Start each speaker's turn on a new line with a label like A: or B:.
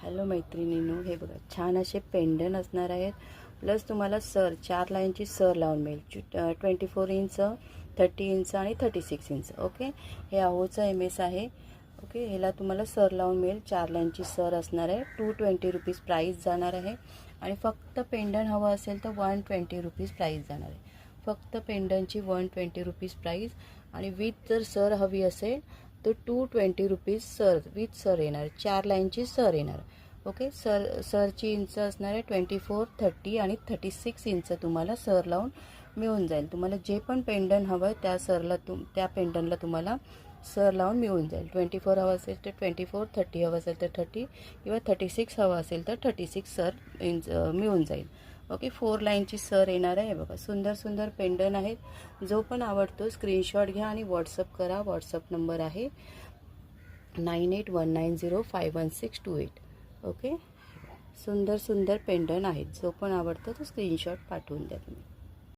A: Hello मैत्रिणींनो, हे बघा छान असे पेंडन असणार आहेत. प्लस तुम्हाला सर 4 लाईनची सर लावून मिळेल. 24 इंच, 30 इंच आणि 36 इंच. ओके, हे आहोचं MS आहे. ओके, ह्याला तुम्हाला सर लावून मिळेल. 4 लाईनची सर असणार आहे. 220 रुपीज प्राईस जाणार आहे. आणि फक्त पेंडन हवं असेल तर 120 रुपीज प्राईस जाणार आहे. फक्त पेंडनची 120 रुपीज प्राईस. आणि विथ जर सर हवी असेल तर 220 रुपीज सर विथ सर येणार. 4 लाईनची सर येणार. ओके, सरची इंच असणार आहे 24, 30 आणि 36 इंच तुम्हाला सर लावून मिळून जाईल. तुम्हाला जे पण पेंडन हवं त्या सरला त्या पेंडनला तुम्हाला सर लावून मिळून जाईल. 24 हवं असेल तर 24, 30 हवं असेल तर 30 किंवा 36 हवं असेल तर 36 सर इंच मिळून जाईल. ओके, 4 लाईनची सर येणार आहे. बघा सुंदर सुंदर पेंडन आहेत. जो पण आवडतो स्क्रीनशॉट घ्या आणि व्हॉट्सअप करा. व्हॉट्सअप नंबर आहे 9819051628. ओके, सुंदर सुंदर पेंडन आहेत. जो पण आवडतो तो स्क्रीनशॉट पाठवून द्या तुम्ही.